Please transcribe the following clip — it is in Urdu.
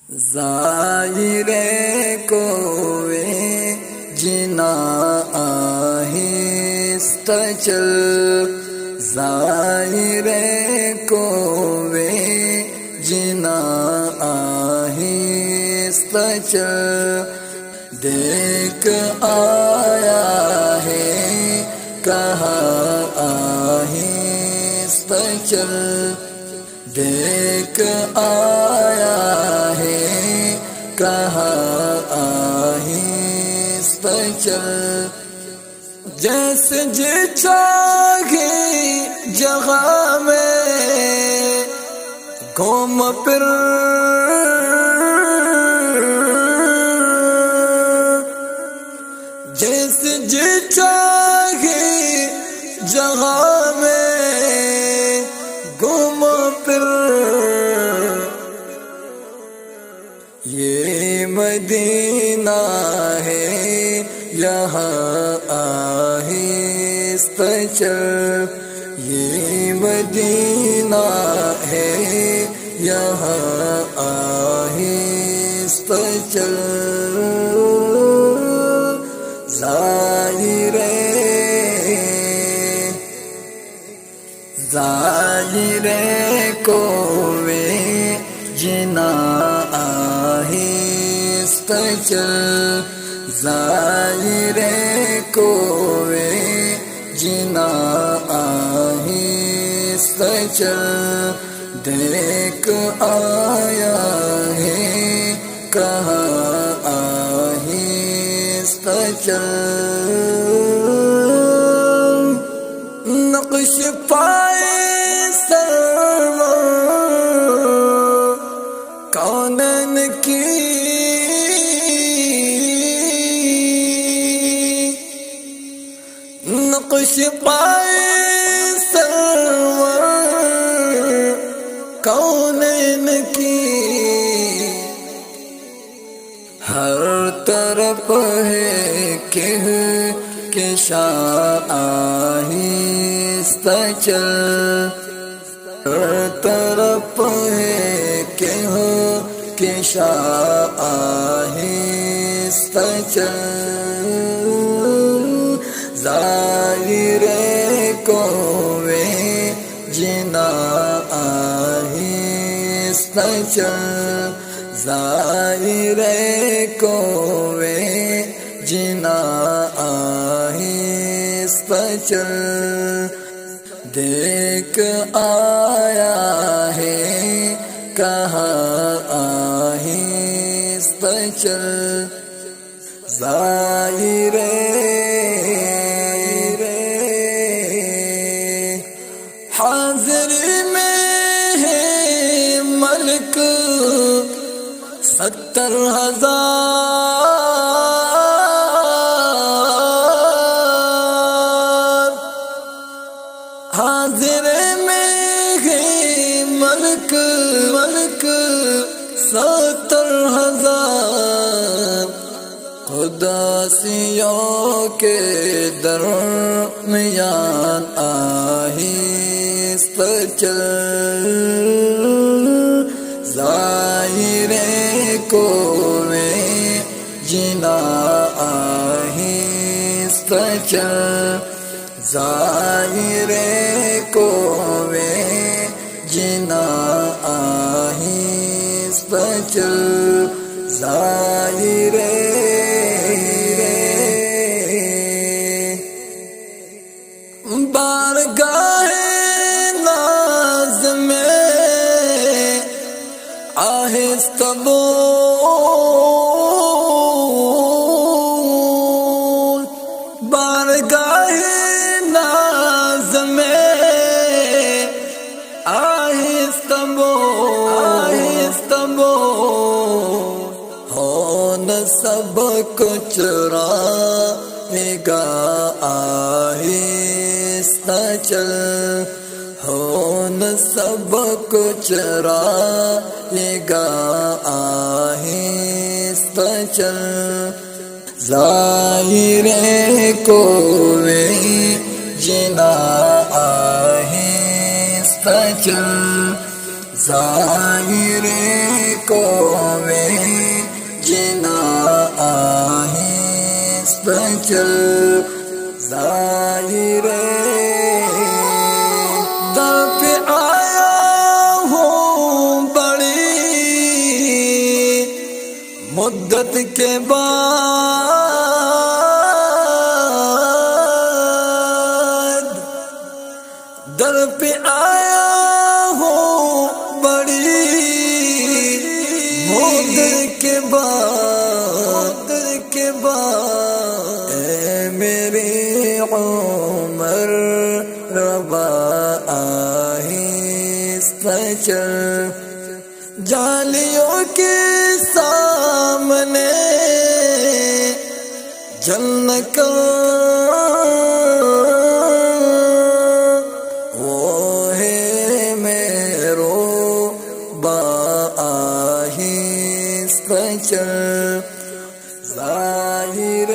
ظاہر کوے جنا آہستہ چل، ظاہر کوے جنا آہستہ چل، دیکھ آیا ہے کہاں آہستہ چل، دیکھ آیا ہے کہاں آہستہ چل، جیسے جی چاہے جگہ میں گھوم پھر، جیسے جی چاہے جگہ میں گھوم پھر، یہ مدینہ ہے یہاں آہستہ چل، یہ مدینہ ہے یہاں آہستہ چل، ظاہر کوے جنا آہستہ چل، ظاہر کوے جنا آہستہ چل، دیکھ آیا ہے کہاں آہستہ چل، نقش پائے سرور کونین کی، نقش پائے سرور کونین کی، ہر طرف ہے کہکشاں آہستہ چل، ہر طرف ہے کہکشاں آہستہ چل، ظاہر کوے جنا آہستہ چل، ظاہر کوے جنا آہستہ چل، دیکھ آیا ہے کہاں آہستہ چل، ظاہر حاضر میں ہے ملک 70,000، حاضر میں ہے ملک 70,000، قداسیوں کے درمیان آہستہ چل، ظاہر کوے جنا آہستہ چل، ظاہر کوے جنا آہستہ چل، ظاہر بارگاہ ناز میں آہستہ بول، بارگاہ ناز میں آہستہ بول، ہو نہ سب کچھ نگاہ آہستہ چل، ہو نہ سب کچھ نگاہ آہستہ چل، ظاہر کوے جنا آہستہ چل، ظاہر کو میں جنا آہستہ چل ظاہر در پہ آیا ہوں بڑی مدت کے بعد در پہ آیا ہوں بڑی مدت کے بعد اے میری عمر ربا آہستہ چل جالیوں کے سامنے جل کر وہ ہے میرو با آہستہ چل ظاہر